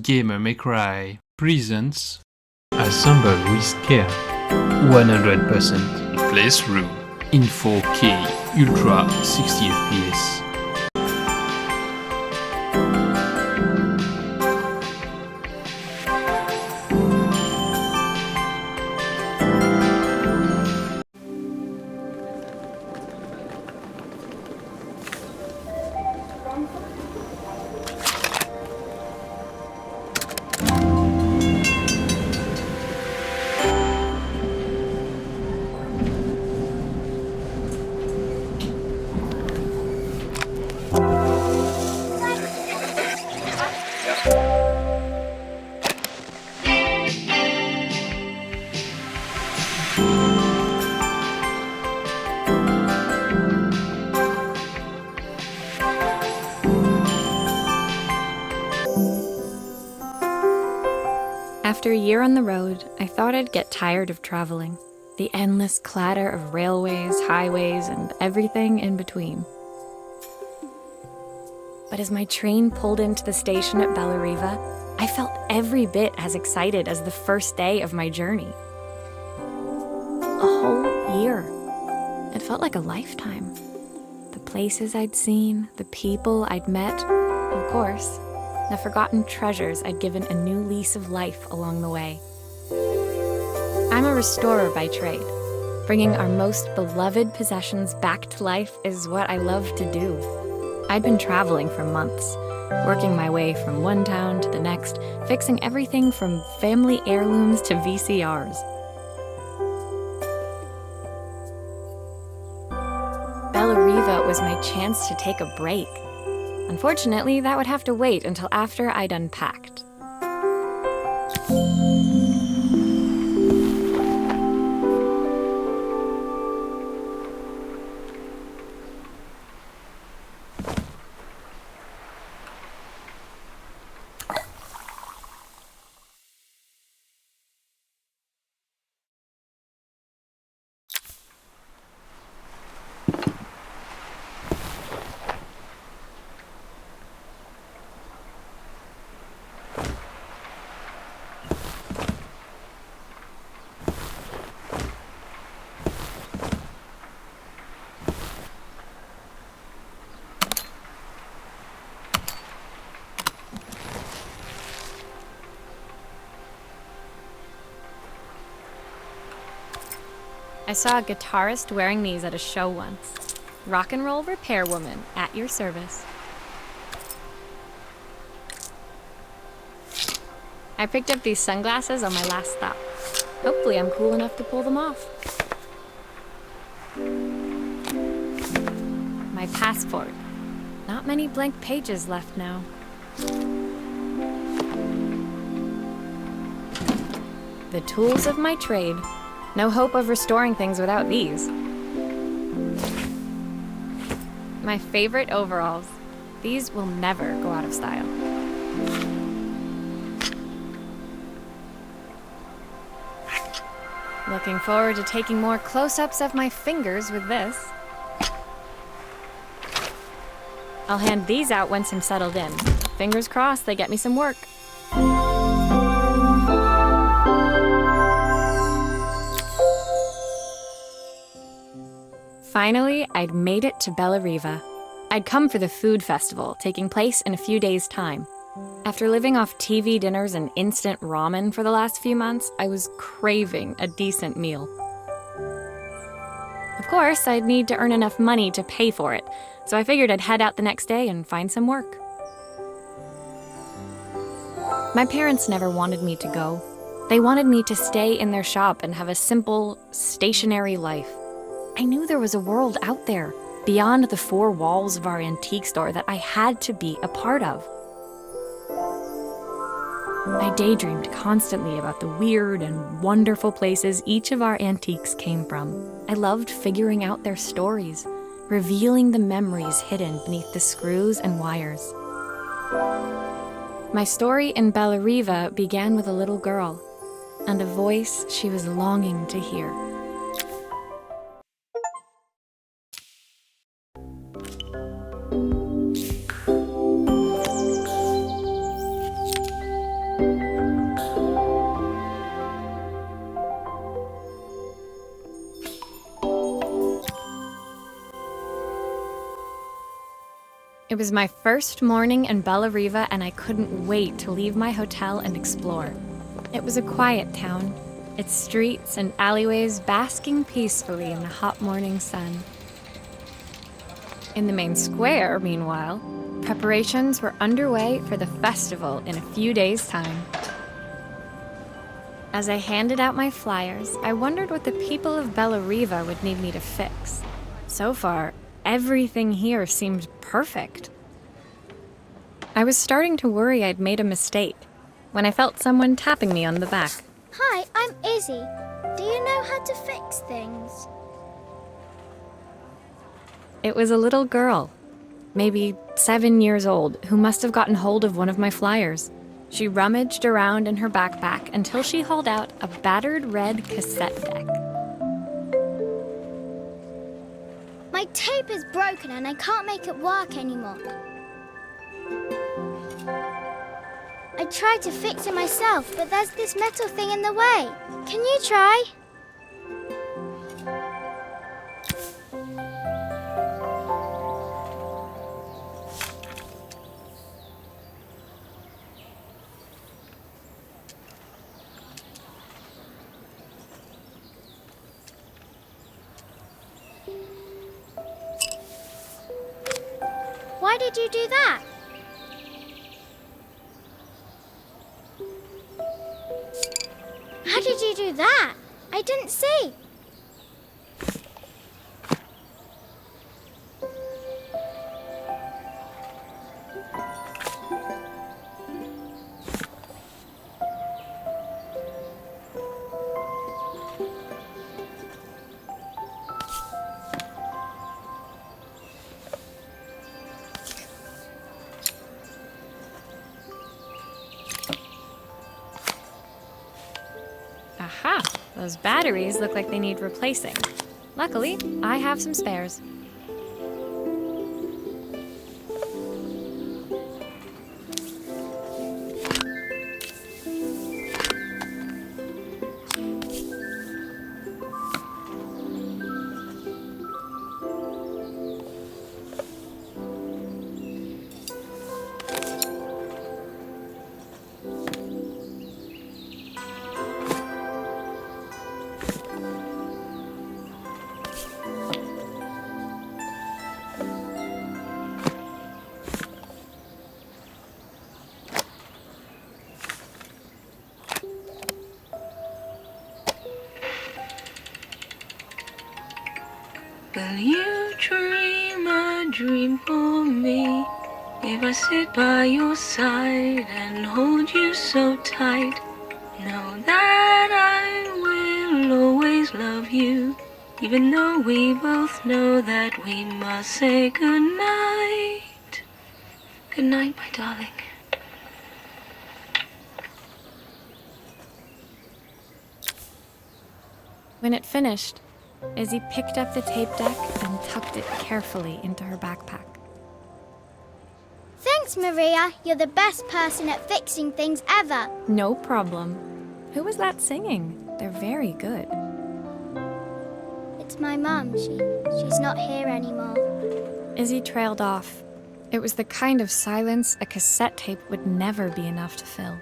Gamer May Cry presents Assemble with Care 100% playthrough in 4K Ultra 60 FPS. After a year on the road, I thought I'd get tired of traveling. The endless clatter of railways, highways, and everything in between. But as my train pulled into the station at Bellariva, I felt every bit as excited as the first day of my journey. A whole year. It felt like a lifetime. The places I'd seen, the people I'd met, of course, the forgotten treasures I'd given a new lease of life along the way. I'm a restorer by trade. Bringing our most beloved possessions back to life is what I love to do. I'd been traveling for months, working my way from one town to the next, fixing everything from family heirlooms to VCRs. Bellariva was my chance to take a break. Unfortunately, that would have to wait until after I'd unpacked. I saw a guitarist wearing these at a show once. Rock and roll repair woman, at your service. I picked up these sunglasses on my last stop. Hopefully I'm cool enough to pull them off. My passport. Not many blank pages left now. The tools of my trade. No hope of restoring things without these. My favorite overalls. These will never go out of style. Looking forward to taking more close-ups of my fingers with this. I'll hand these out once I'm settled in. Fingers crossed they get me some work. Finally, I'd made it to Bellariva. I'd come for the food festival, taking place in a few days' time. After living off TV dinners and instant ramen for the last few months, I was craving a decent meal. Of course, I'd need to earn enough money to pay for it, so I figured I'd head out the next day and find some work. My parents never wanted me to go. They wanted me to stay in their shop and have a simple, stationary life. I knew there was a world out there, beyond the four walls of our antique store, that I had to be a part of. I daydreamed constantly about the weird and wonderful places each of our antiques came from. I loved figuring out their stories, revealing the memories hidden beneath the screws and wires. My story in Bellariva began with a little girl, and a voice she was longing to hear. It was my first morning in Bellariva, and I couldn't wait to leave my hotel and explore. It was a quiet town, its streets and alleyways basking peacefully in the hot morning sun. In the main square, meanwhile, preparations were underway for the festival in a few days' time. As I handed out my flyers, I wondered what the people of Bellariva would need me to fix. So far, everything here seemed perfect. I was starting to worry I'd made a mistake when I felt someone tapping me on the back. Hi, I'm Izzy. Do you know how to fix things? It was a little girl, maybe 7 years old, who must have gotten hold of one of my flyers. She rummaged around in her backpack until she hauled out a battered red cassette deck. My tape is broken and I can't make it work anymore. I tried to fix it myself, but there's this metal thing in the way. Can you try? Why did you do that? How did you do that? I didn't see. Aha! Those batteries look like they need replacing. Luckily, I have some spares. Will you dream a dream for me? If I sit by your side and hold you so tight, know that I will always love you, even though we both know that we must say goodnight. Good night, my darling. When it finished, Izzy picked up the tape deck and tucked it carefully into her backpack. Thanks, Maria. You're the best person at fixing things ever. No problem. Who was that singing? They're very good. It's my mum. She's not here anymore. Izzy trailed off. It was the kind of silence a cassette tape would never be enough to fill.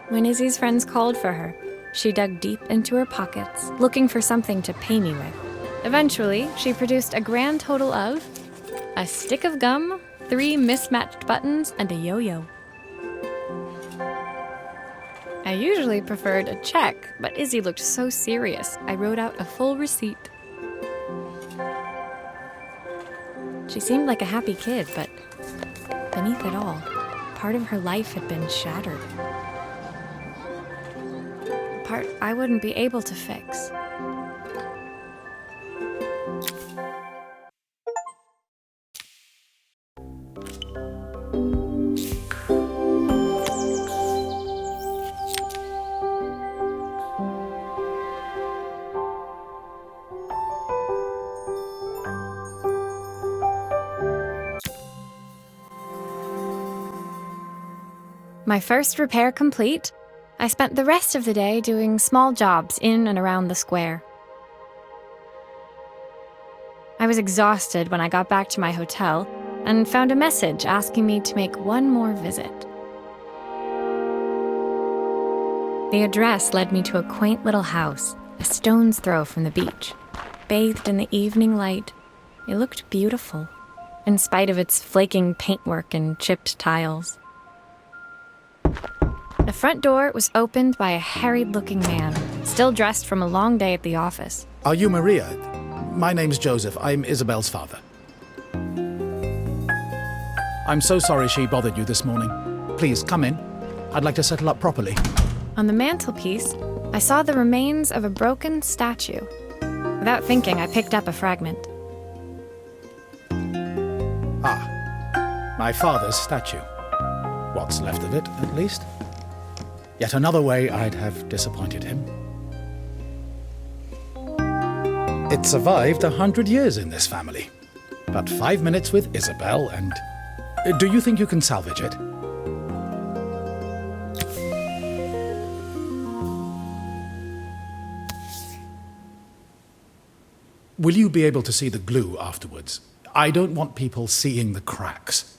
When Izzy's friends called for her, she dug deep into her pockets, looking for something to pay me with. Eventually, she produced a grand total of a stick of gum, 3 mismatched buttons, and a yo-yo. I usually preferred a check, but Izzy looked so serious, I wrote out a full receipt. She seemed like a happy kid, but beneath it all, part of her life had been shattered. A part I wouldn't be able to fix. My first repair complete, I spent the rest of the day doing small jobs in and around the square. I was exhausted when I got back to my hotel and found a message asking me to make one more visit. The address led me to a quaint little house, a stone's throw from the beach. Bathed in the evening light, it looked beautiful, in spite of its flaking paintwork and chipped tiles. The front door was opened by a harried-looking man, still dressed from a long day at the office. Are you Maria? My name's Joseph. I'm Isabel's father. I'm so sorry she bothered you this morning. Please, come in. I'd like to settle up properly. On the mantelpiece, I saw the remains of a broken statue. Without thinking, I picked up a fragment. Ah, my father's statue. What's left of it, at least. Yet another way I'd have disappointed him. It survived 100 years in this family. But 5 minutes with Isabel and... Do you think you can salvage it? Will you be able to see the glue afterwards? I don't want people seeing the cracks.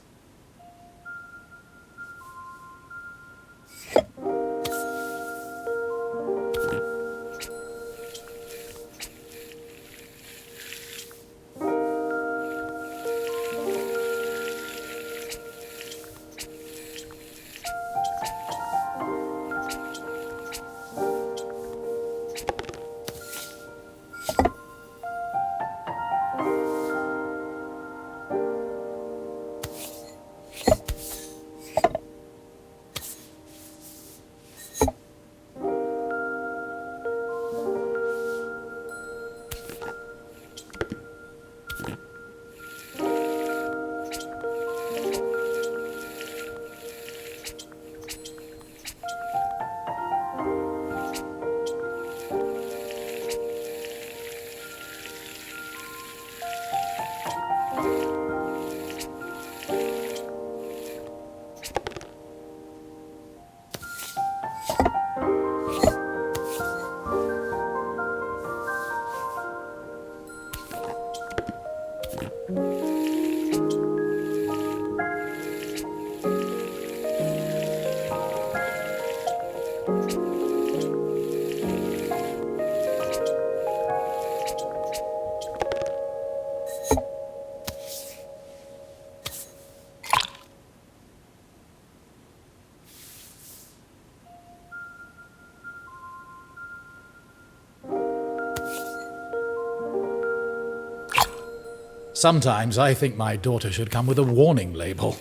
Sometimes I think my daughter should come with a warning label.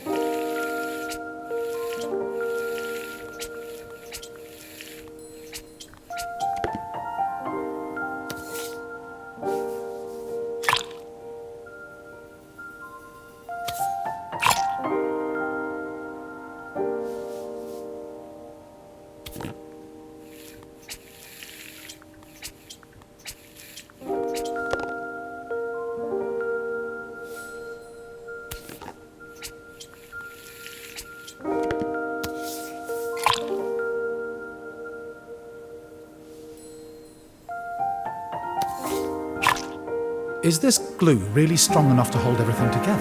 Is this glue really strong enough to hold everything together?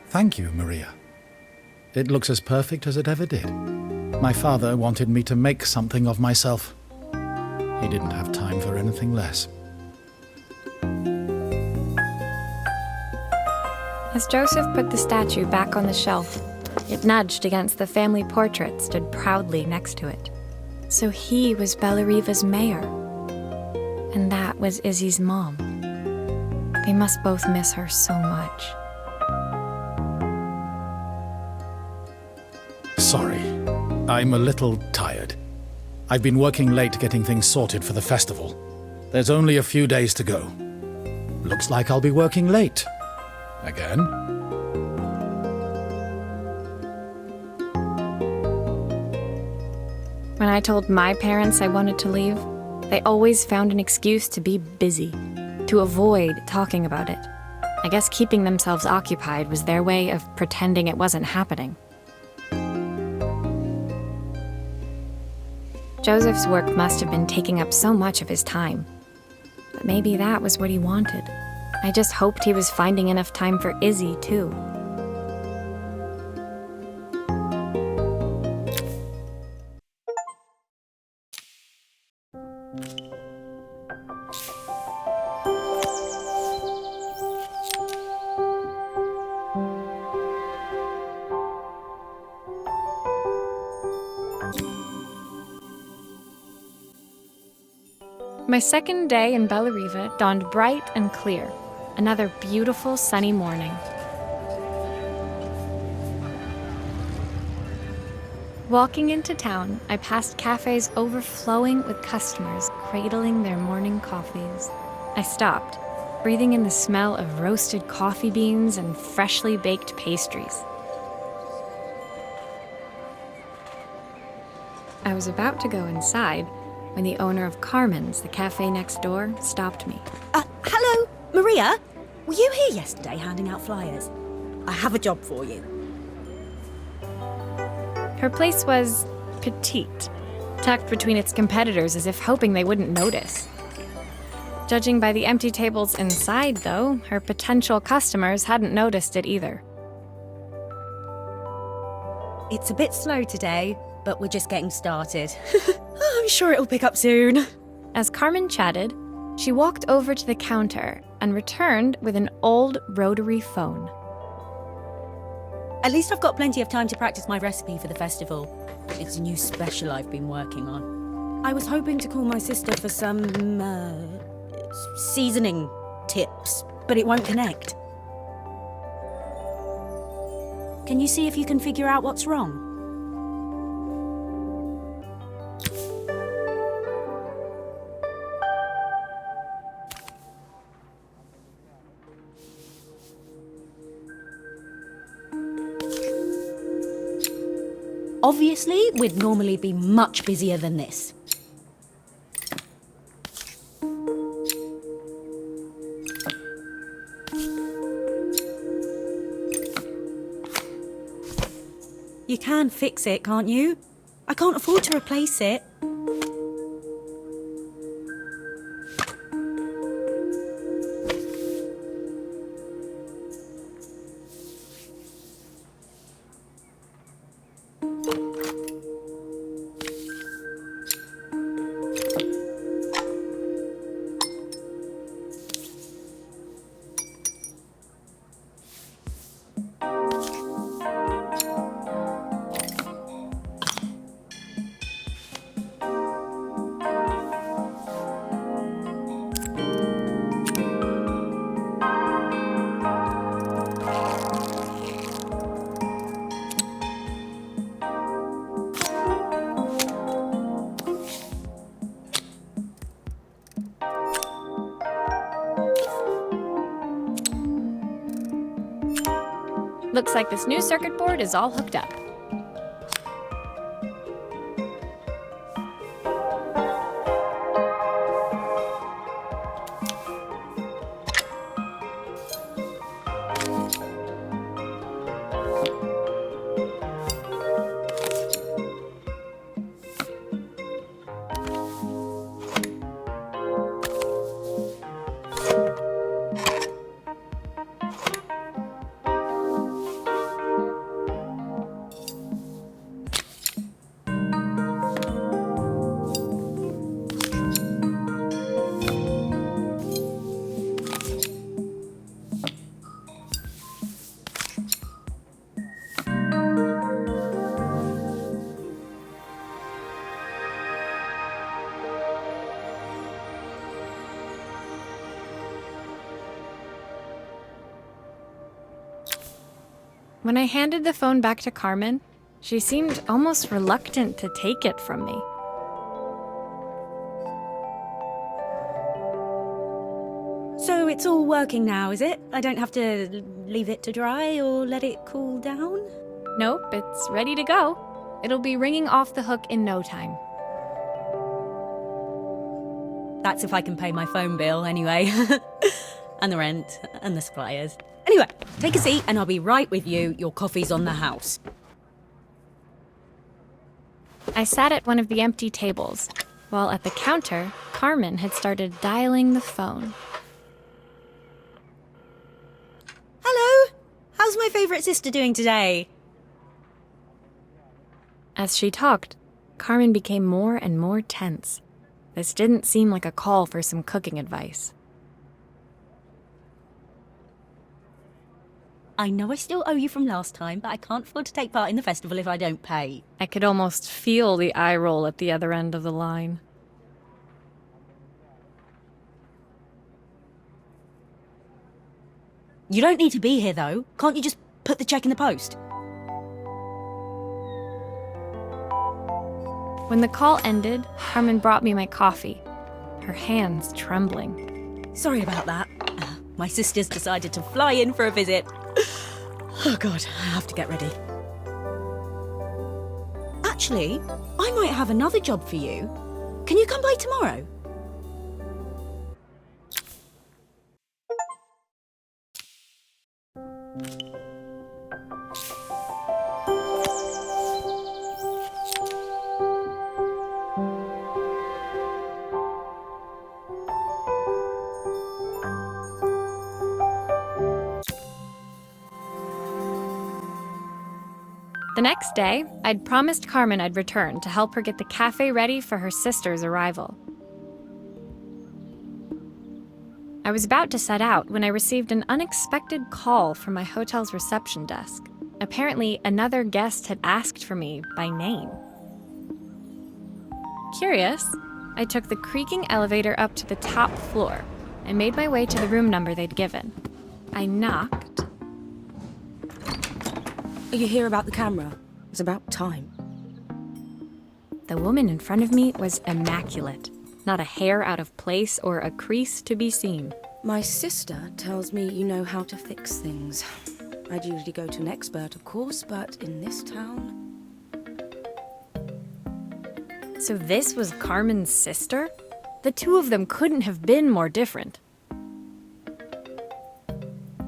Thank you, Maria. It looks as perfect as it ever did. My father wanted me to make something of myself. He didn't have time for anything less. As Joseph put the statue back on the shelf, it nudged against the family portrait stood proudly next to it. So he was Bellariva's mayor. And that was Izzy's mom. They must both miss her so much. Sorry, I'm a little tired. I've been working late getting things sorted for the festival. There's only a few days to go. Looks like I'll be working late. Again. When I told my parents I wanted to leave, they always found an excuse to be busy, to avoid talking about it. I guess keeping themselves occupied was their way of pretending it wasn't happening. Joseph's work must have been taking up so much of his time. But maybe that was what he wanted. I just hoped he was finding enough time for Izzy, too. My second day in Bellariva dawned bright and clear. Another beautiful sunny morning. Walking into town, I passed cafes overflowing with customers cradling their morning coffees. I stopped, breathing in the smell of roasted coffee beans and freshly baked pastries. I was about to go inside when the owner of Carmen's, the cafe next door, stopped me. Hello, Maria? Were you here yesterday handing out flyers? I have a job for you. Her place was petite, tucked between its competitors as if hoping they wouldn't notice. Judging by the empty tables inside, though, her potential customers hadn't noticed it either. It's a bit slow today, but we're just getting started. I'm sure it'll pick up soon. As Carmen chatted, she walked over to the counter and returned with an old rotary phone. At least I've got plenty of time to practice my recipe for the festival. It's a new special I've been working on. I was hoping to call my sister for some, seasoning tips, but it won't connect. Can you see if you can figure out what's wrong? Obviously, we'd normally be much busier than this. You can fix it, can't you? I can't afford to replace it. Looks like this new circuit board is all hooked up. When I handed the phone back to Carmen, she seemed almost reluctant to take it from me. So it's all working now, is it? I don't have to leave it to dry or let it cool down? Nope, it's ready to go. It'll be ringing off the hook in no time. That's if I can pay my phone bill, anyway. and the rent, and the suppliers. Anyway, take a seat and I'll be right with you. Your coffee's on the house. I sat at one of the empty tables, while at the counter, Carmen had started dialing the phone. Hello? How's my favourite sister doing today? As she talked, Carmen became more and more tense. This didn't seem like a call for some cooking advice. I know I still owe you from last time, but I can't afford to take part in the festival if I don't pay. I could almost feel the eye roll at the other end of the line. You don't need to be here, though. Can't you just put the check in the post? When the call ended, Carmen brought me my coffee, her hands trembling. Sorry about that. My sister's decided to fly in for a visit. Oh God, I have to get ready. Actually, I might have another job for you. Can you come by tomorrow? The next day, I'd promised Carmen I'd return to help her get the cafe ready for her sister's arrival. I was about to set out when I received an unexpected call from my hotel's reception desk. Apparently, another guest had asked for me by name. Curious, I took the creaking elevator up to the top floor and made my way to the room number they'd given. I knocked. Are you here about the camera? It's about time. The woman in front of me was immaculate. Not a hair out of place or a crease to be seen. My sister tells me you know how to fix things. I'd usually go to an expert, of course, but in this town... So this was Carmen's sister? The two of them couldn't have been more different.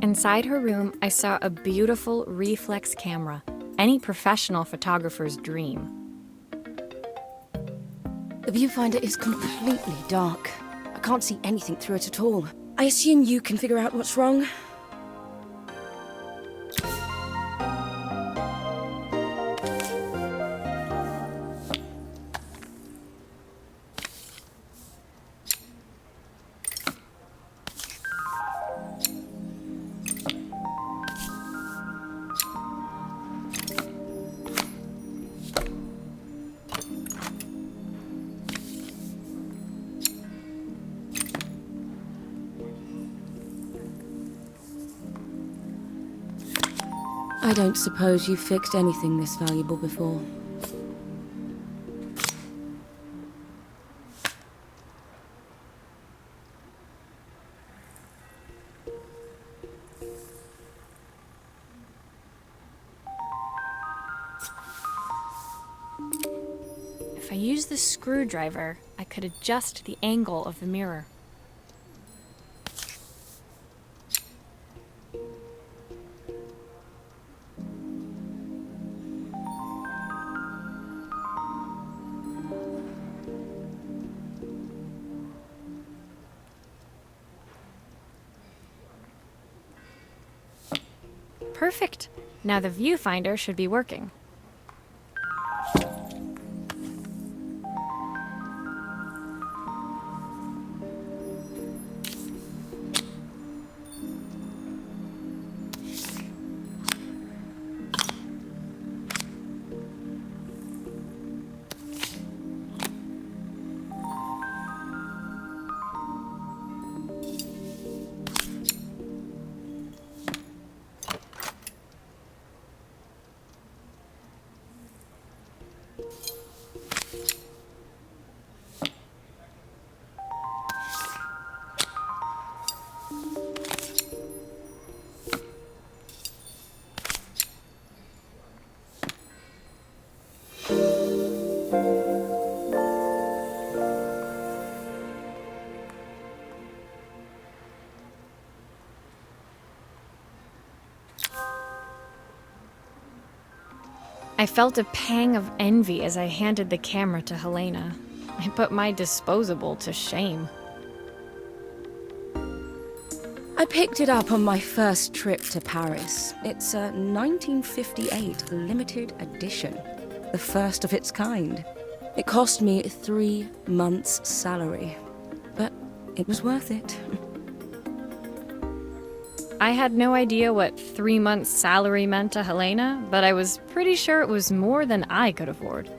Inside her room, I saw a beautiful reflex camera, any professional photographer's dream. The viewfinder is completely dark. I can't see anything through it at all. I assume you can figure out what's wrong? I don't suppose you've fixed anything this valuable before. If I used the screwdriver, I could adjust the angle of the mirror. Perfect. Now the viewfinder should be working. I felt a pang of envy as I handed the camera to Helena. I put my disposable to shame. I picked it up on my first trip to Paris. It's a 1958 limited edition, the first of its kind. It cost me 3 months' salary, but it was worth it. I had no idea what 3 months' salary meant to Helena, but I was pretty sure it was more than I could afford.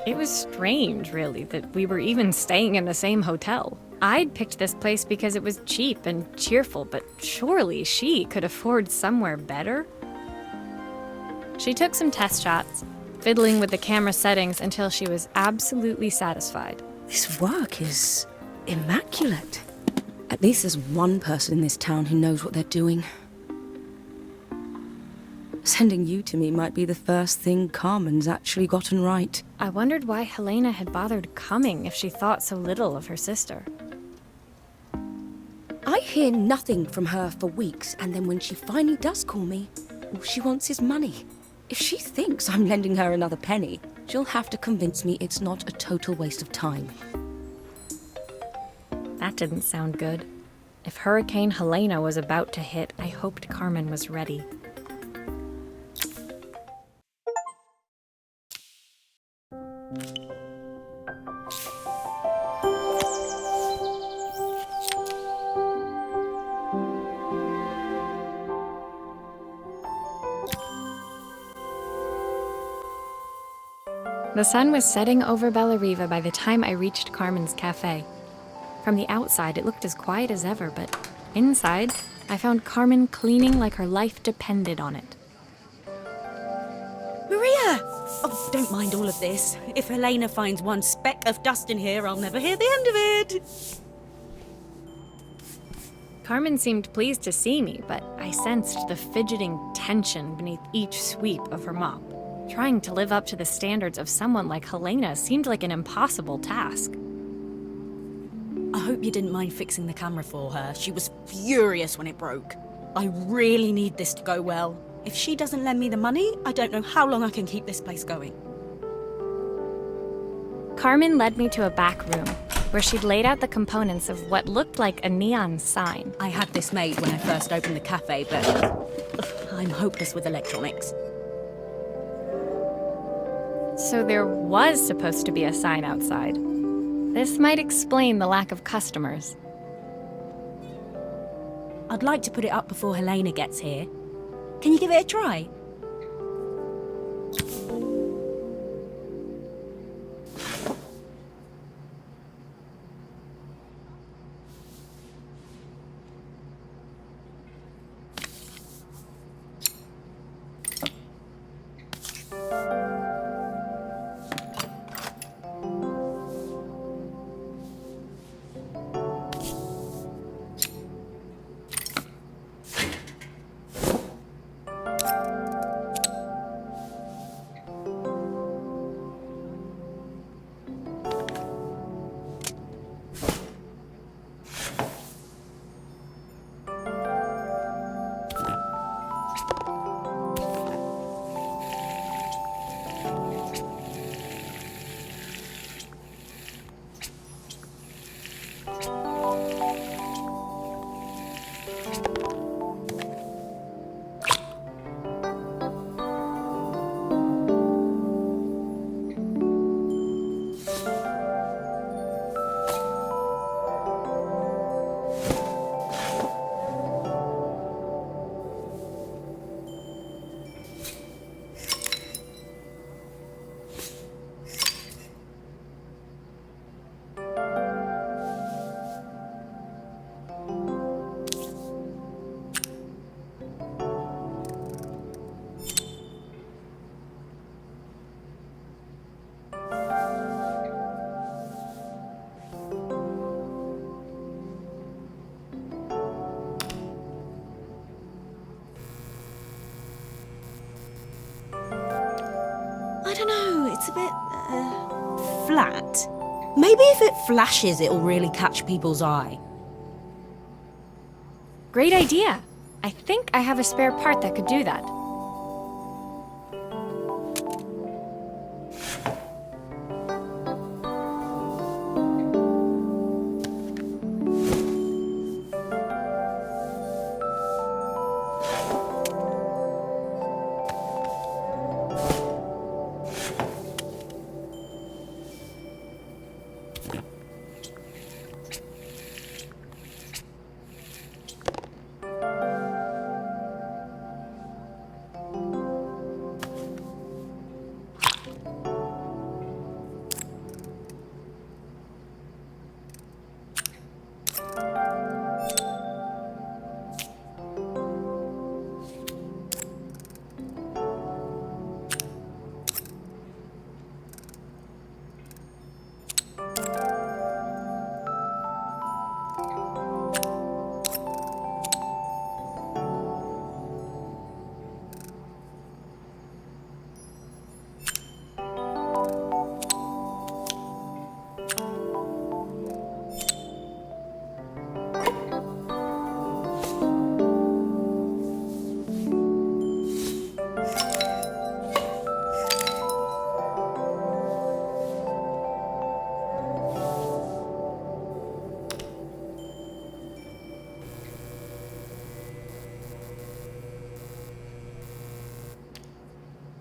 It was strange, really, that we were even staying in the same hotel. I'd picked this place because it was cheap and cheerful, but surely she could afford somewhere better? She took some test shots, fiddling with the camera settings until she was absolutely satisfied. This work is immaculate. At least there's one person in this town who knows what they're doing. Sending you to me might be the first thing Carmen's actually gotten right. I wondered why Helena had bothered coming if she thought so little of her sister. I hear nothing from her for weeks, and then when she finally does call me, all she wants is money. If she thinks I'm lending her another penny, she'll have to convince me it's not a total waste of time. That didn't sound good. If Hurricane Helena was about to hit, I hoped Carmen was ready. The sun was setting over Bellariva by the time I reached Carmen's cafe. From the outside, it looked as quiet as ever, but inside, I found Carmen cleaning like her life depended on it. Maria! Oh, don't mind all of this. If Helena finds one speck of dust in here, I'll never hear the end of it. Carmen seemed pleased to see me, but I sensed the fidgeting tension beneath each sweep of her mop. Trying to live up to the standards of someone like Helena seemed like an impossible task. I hope you didn't mind fixing the camera for her. She was furious when it broke. I really need this to go well. If she doesn't lend me the money, I don't know how long I can keep this place going. Carmen led me to a back room, where she'd laid out the components of what looked like a neon sign. I had this made when I first opened the cafe, but I'm hopeless with electronics. So there was supposed to be a sign outside. This might explain the lack of customers. I'd like to put it up before Helena gets here. Can you give it a try? I don't know, it's a bit, flat. Maybe if it flashes, it'll really catch people's eye. Great idea! I think I have a spare part that could do that.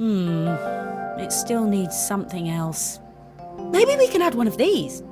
It still needs something else. Maybe we can add one of these.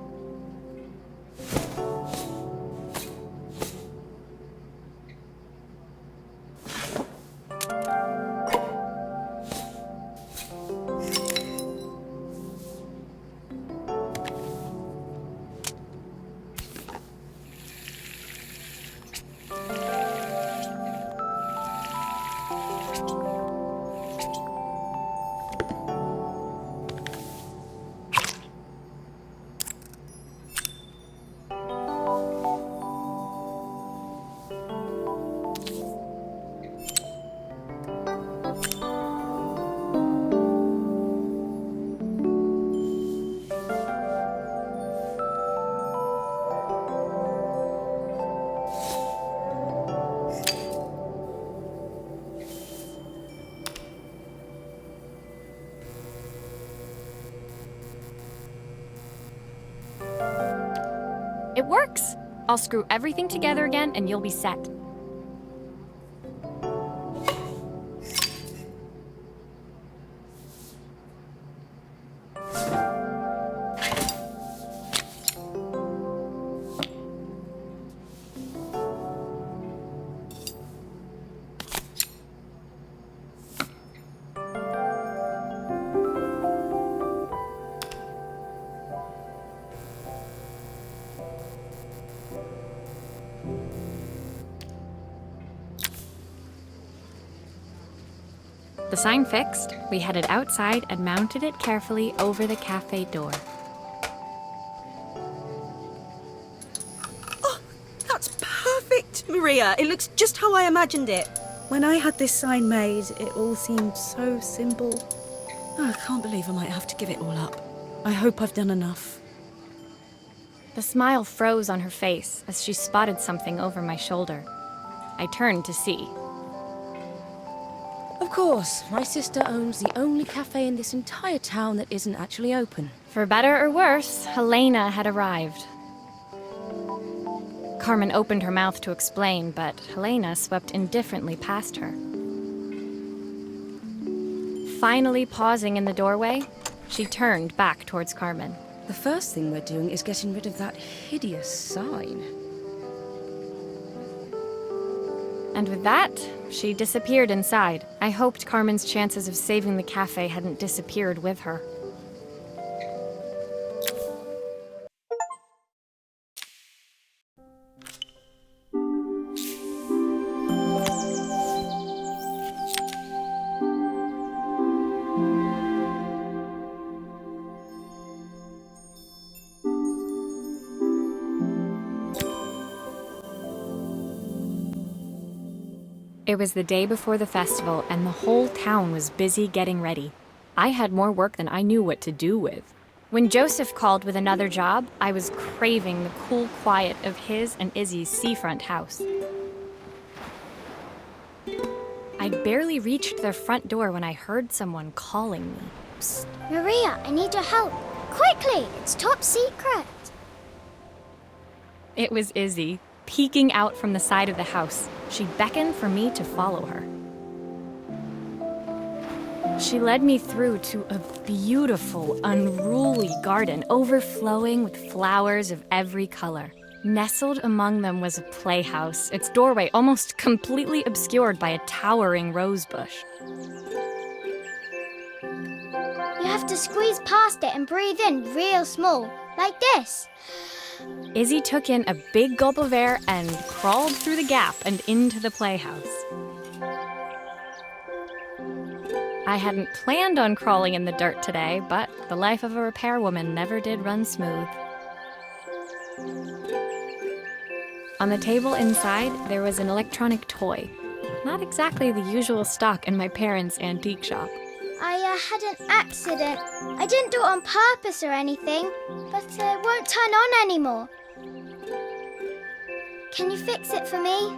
It works! I'll screw everything together again and you'll be set. The sign fixed, we headed outside and mounted it carefully over the cafe door. Oh, that's perfect, Maria. It looks just how I imagined it. When I had this sign made, it all seemed so simple. Oh, I can't believe I might have to give it all up. I hope I've done enough. The smile froze on her face as she spotted something over my shoulder. I turned to see. Of course, my sister owns the only cafe in this entire town that isn't actually open. For better or worse, Helena had arrived. Carmen opened her mouth to explain, but Helena swept indifferently past her. Finally pausing in the doorway, she turned back towards Carmen. The first thing we're doing is getting rid of that hideous sign. And with that, she disappeared inside. I hoped Carmen's chances of saving the cafe hadn't disappeared with her. It was the day before the festival, and the whole town was busy getting ready. I had more work than I knew what to do with. When Joseph called with another job, I was craving the cool quiet of his and Izzy's seafront house. I'd barely reached their front door when I heard someone calling me. Psst. Maria, I need your help. Quickly, it's top secret. It was Izzy, peeking out from the side of the house. She beckoned for me to follow her. She led me through to a beautiful, unruly garden overflowing with flowers of every color. Nestled among them was a playhouse, its doorway almost completely obscured by a towering rose bush. You have to squeeze past it and breathe in real small, like this. Izzy took in a big gulp of air and crawled through the gap and into the playhouse. I hadn't planned on crawling in the dirt today, but the life of a repairwoman never did run smooth. On the table inside, there was an electronic toy. Not exactly the usual stock in my parents' antique shop. I had an accident. I didn't do it on purpose or anything, but it won't turn on anymore. Can you fix it for me?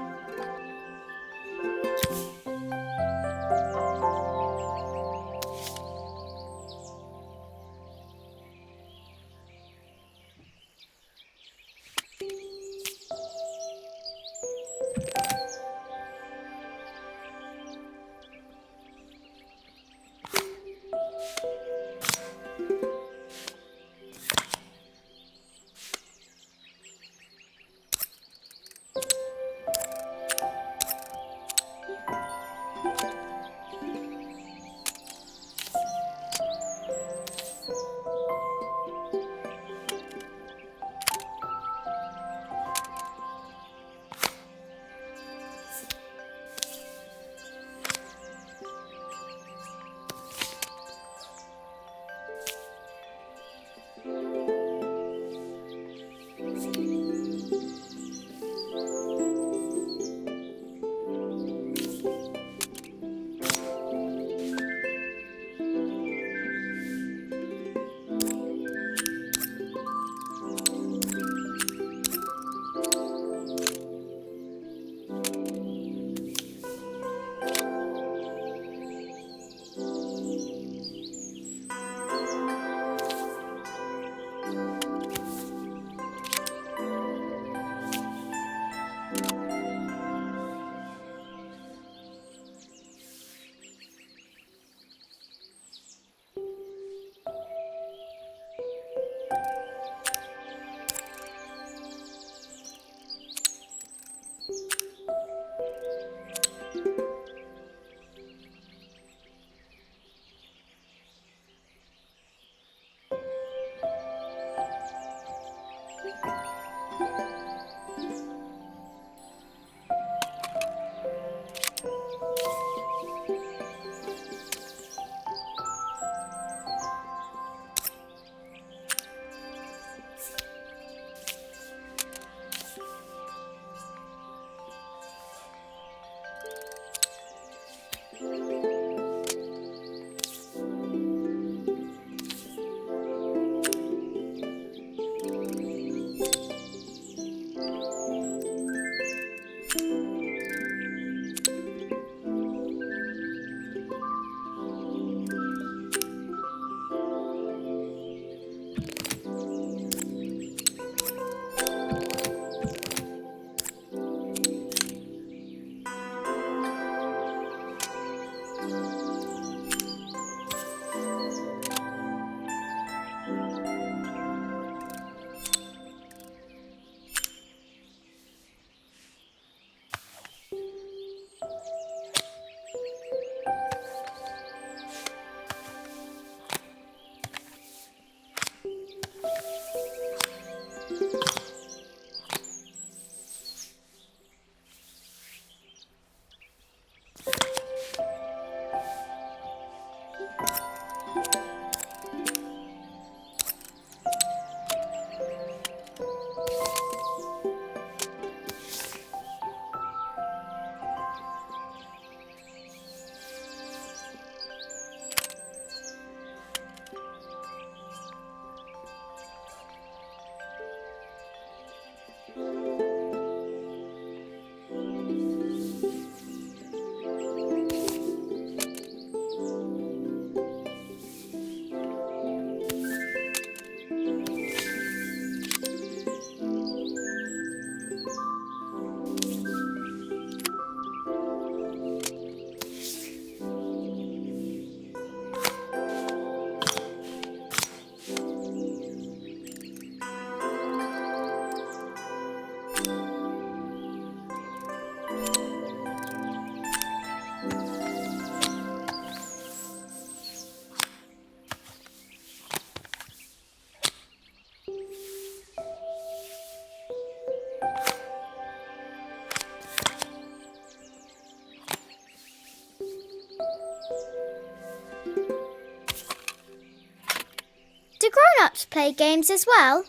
Do grown-ups play games as well?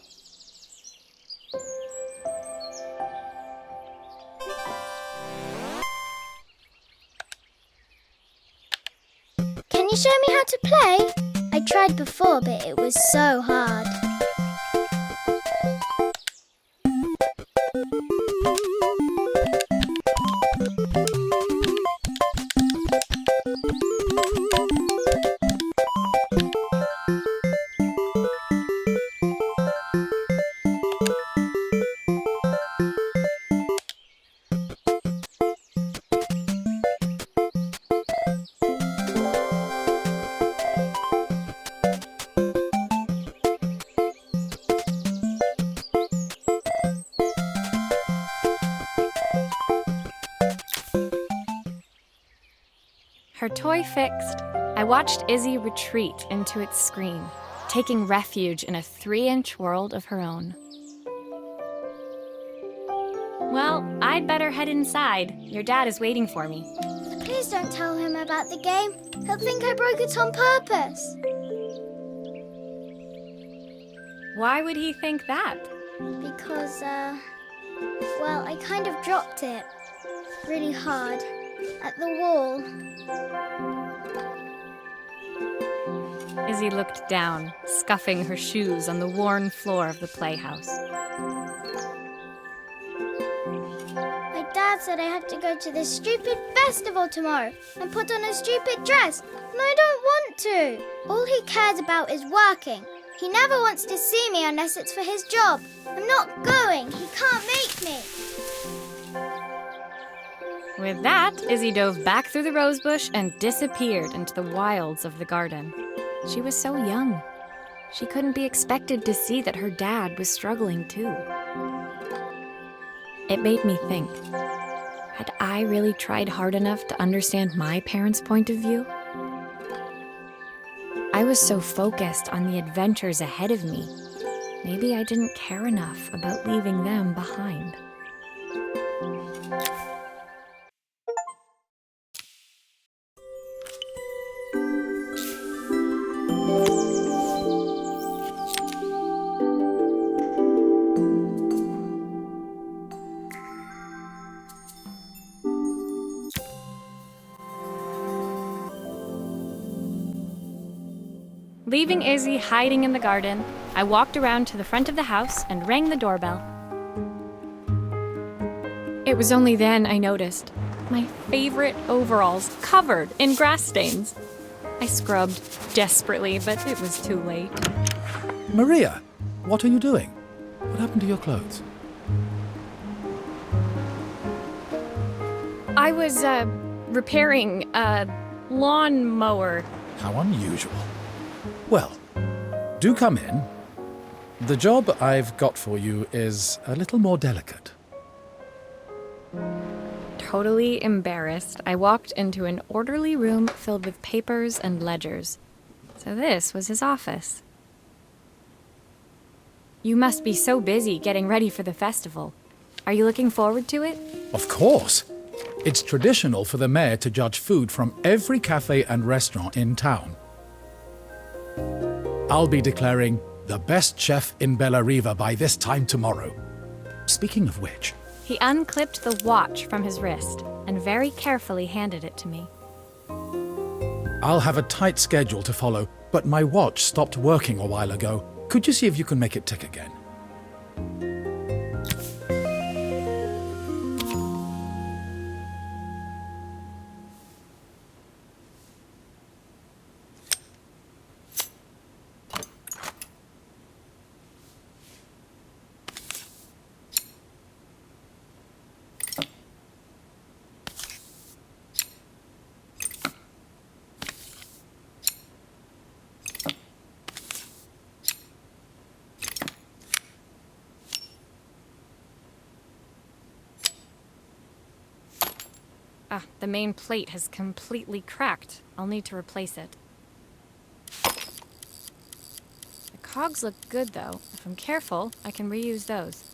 Can you show me how to play? I tried before, but it was so hard. Her toy fixed, I watched Izzy retreat into its screen, taking refuge in a 3-inch world of her own. Well, I'd better head inside. Your dad is waiting for me. Please don't tell him about the game. He'll think I broke it on purpose. Why would he think that? Because, well, I kind of dropped it really hard at the wall. Izzy looked down, scuffing her shoes on the worn floor of the playhouse. My dad said I have to go to this stupid festival tomorrow and put on a stupid dress, and I don't want to. All he cares about is working. He never wants to see me unless it's for his job. I'm not going. He can't make me. With that, Izzy dove back through the rosebush and disappeared into the wilds of the garden. She was so young. She couldn't be expected to see that her dad was struggling too. It made me think, had I really tried hard enough to understand my parents' point of view? I was so focused on the adventures ahead of me. Maybe I didn't care enough about leaving them behind. Leaving Izzy hiding in the garden, I walked around to the front of the house and rang the doorbell. It was only then I noticed my favorite overalls covered in grass stains. I scrubbed desperately, but it was too late. Maria, what are you doing? What happened to your clothes? I was, repairing a lawnmower. How unusual. Well, do come in. The job I've got for you is a little more delicate. Totally embarrassed, I walked into an orderly room filled with papers and ledgers. So this was his office. You must be so busy getting ready for the festival. Are you looking forward to it? Of course. It's traditional for the mayor to judge food from every cafe and restaurant in town. I'll be declaring the best chef in Bellariva by this time tomorrow. Speaking of which... He unclipped the watch from his wrist and very carefully handed it to me. I'll have a tight schedule to follow, but my watch stopped working a while ago. Could you see if you can make it tick again? The main plate has completely cracked. I'll need to replace it. The cogs look good, though. If I'm careful, I can reuse those.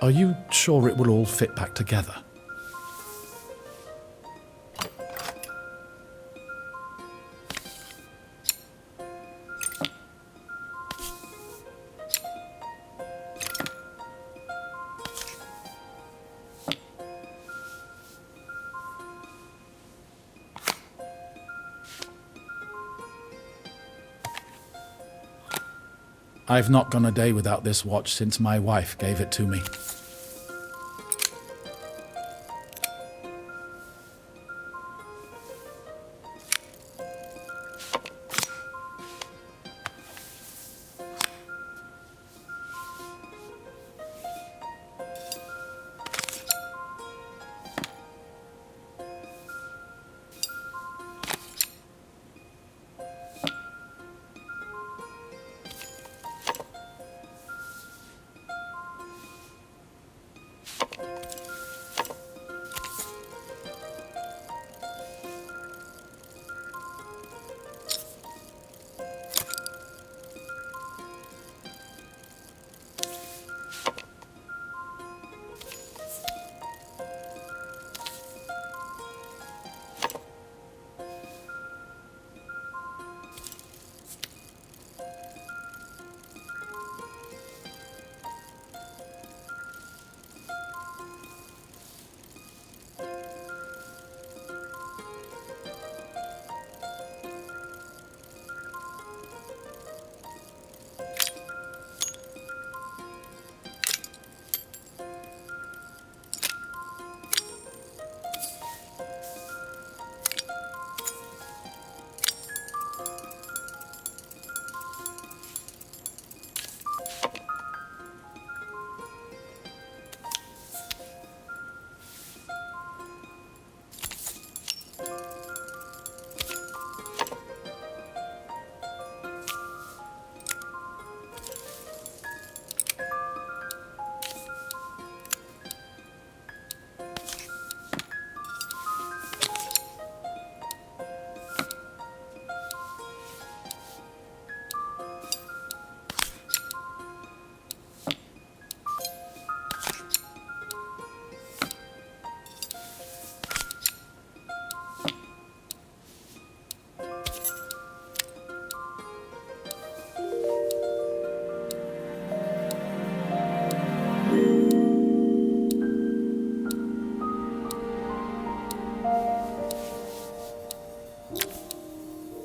Are you sure it will all fit back together? I've not gone a day without this watch since my wife gave it to me.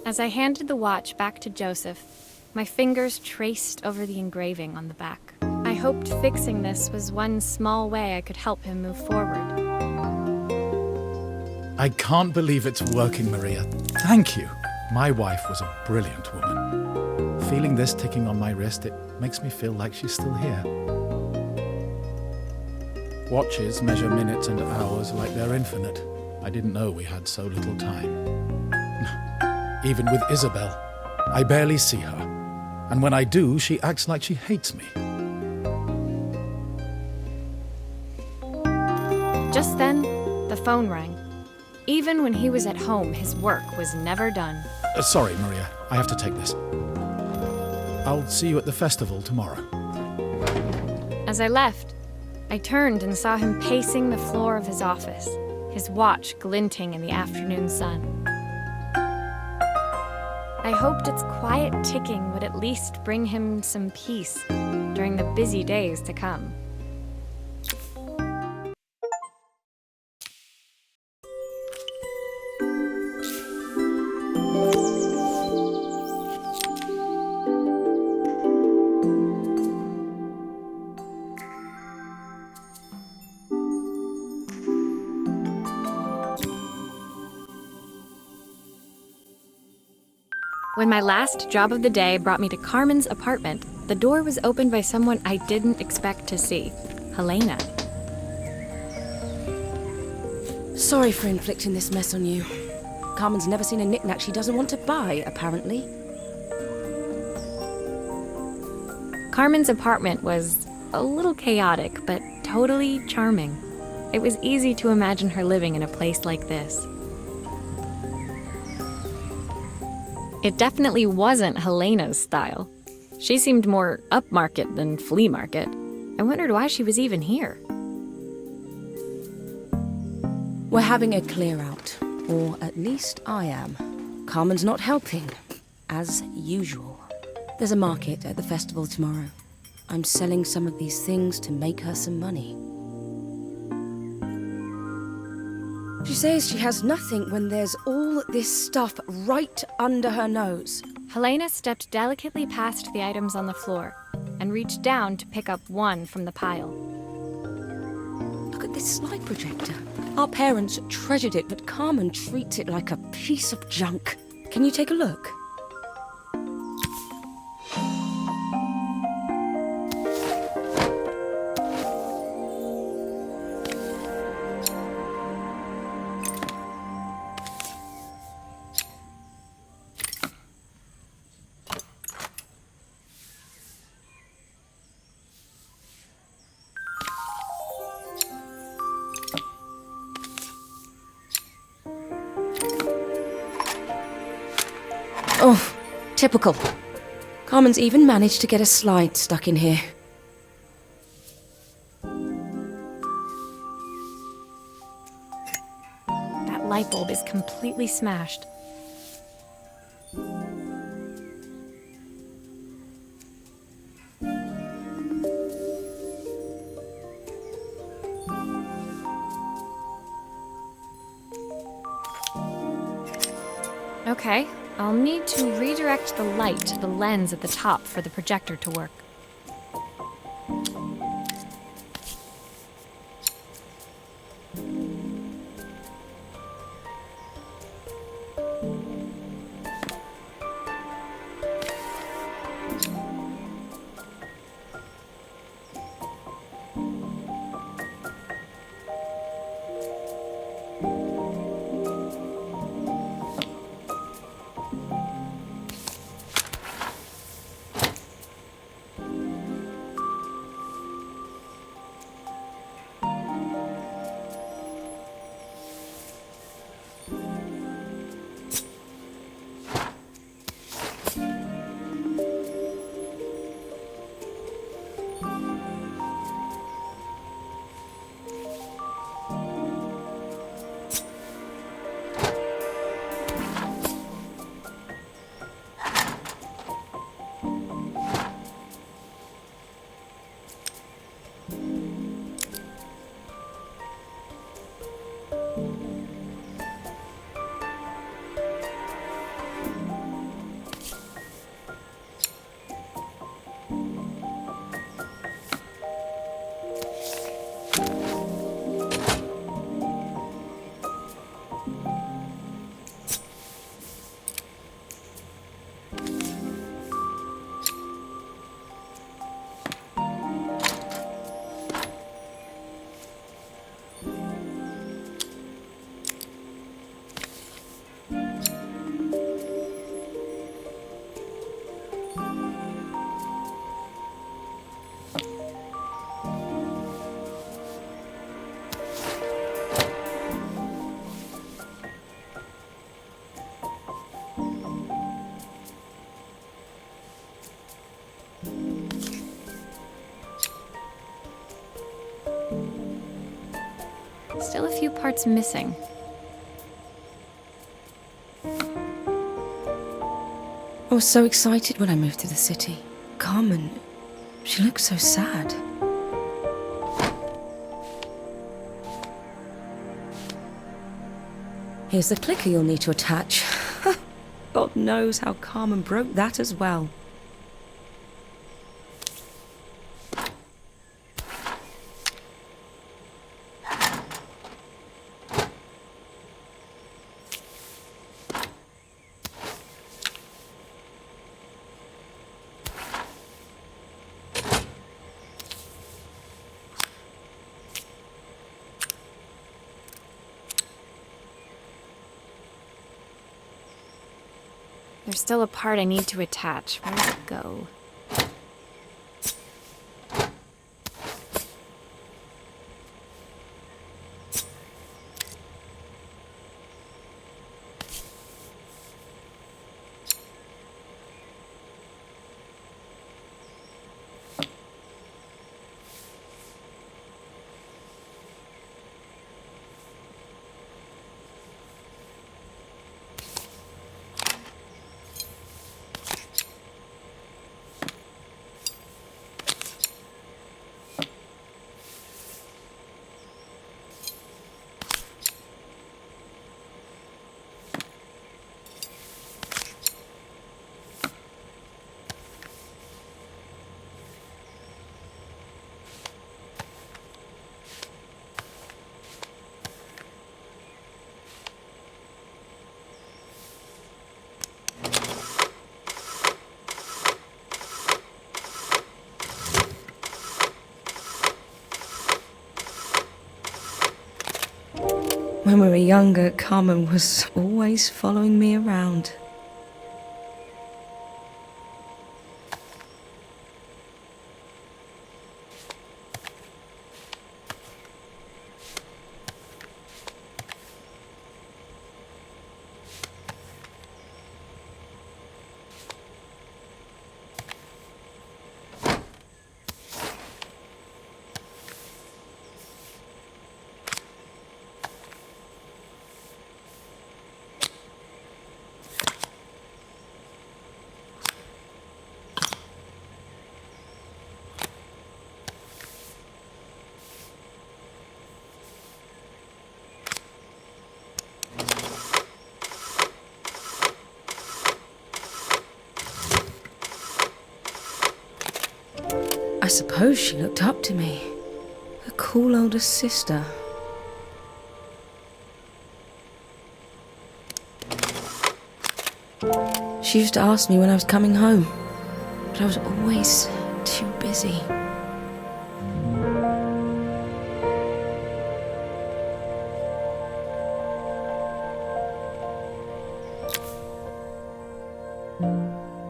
As I handed the watch back to Joseph, my fingers traced over the engraving on the back. I hoped fixing this was one small way I could help him move forward. I can't believe it's working, Maria. Thank you. My wife was a brilliant woman. Feeling this ticking on my wrist, it makes me feel like she's still here. Watches measure minutes and hours like they're infinite. I didn't know we had so little time. Even with Isabel, I barely see her. And when I do, she acts like she hates me. Just then, the phone rang. Even when he was at home, his work was never done. Sorry, Maria. I have to take this. I'll see you at the festival tomorrow. As I left, I turned and saw him pacing the floor of his office, his watch glinting in the afternoon sun. I hoped its quiet ticking would at least bring him some peace during the busy days to come. When my last job of the day brought me to Carmen's apartment, the door was opened by someone I didn't expect to see, Helena. Sorry for inflicting this mess on you. Carmen's never seen a knick-knack she doesn't want to buy, apparently. Carmen's apartment was a little chaotic, but totally charming. It was easy to imagine her living in a place like this. It definitely wasn't Helena's style. She seemed more upmarket than flea market. I wondered why she was even here. We're having a clear out, or at least I am. Carmen's not helping, as usual. There's a market at the festival tomorrow. I'm selling some of these things to make her some money. She says she has nothing when there's all this stuff right under her nose. Helena stepped delicately past the items on the floor and reached down to pick up one from the pile. Look at this slide projector. Our parents treasured it, but Carmen treats it like a piece of junk. Can you take a look? Oh, typical. Carmen's even managed to get a slide stuck in here. That light bulb is completely smashed. Okay, I'll need to redirect the light to the lens at the top for the projector to work. Still a few parts missing. I was so excited when I moved to the city. Carmen, she looks so sad. Here's the clicker you'll need to attach. God knows how Carmen broke that as well. There's still a part I need to attach. Where does it go? when we were younger, Carmen was always following me around. I suppose she looked up to me. A cool older sister. She used to ask me when I was coming home, but I was always too busy.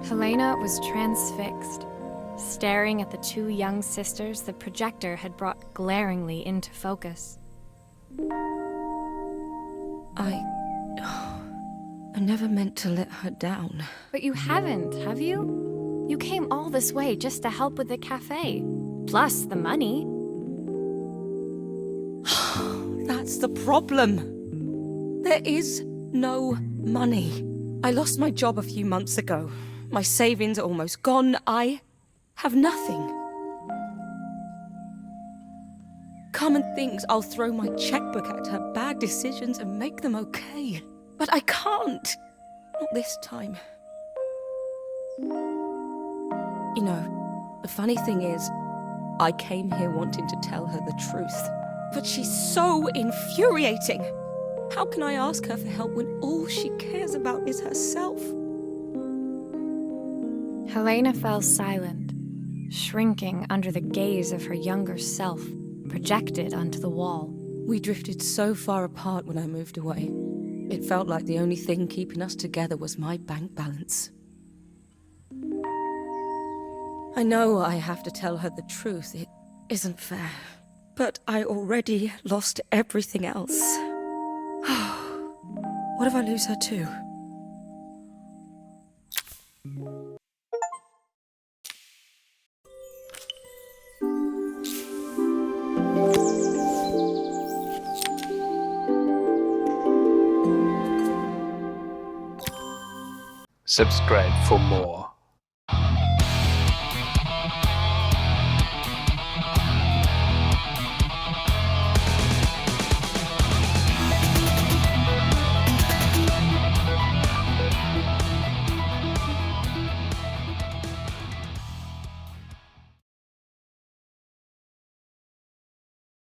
Helena was transfixed, staring at the two young sisters the projector had brought glaringly into focus. I never meant to let her down. But you haven't, have you? You came all this way just to help with the cafe, plus the money. That's the problem. There is no money. I lost my job a few months ago. My savings are almost gone. I have nothing. Carmen thinks I'll throw my checkbook at her bad decisions and make them okay. But I can't. Not this time. You know, the funny thing is, I came here wanting to tell her the truth. But she's so infuriating. How can I ask her for help when all she cares about is herself? Helena fell silent, shrinking under the gaze of her younger self, projected onto the wall. We drifted so far apart when I moved away. It felt like the only thing keeping us together was my bank balance. I know I have to tell her the truth. It isn't fair. But I already lost everything else. What if I lose her too? Subscribe for more.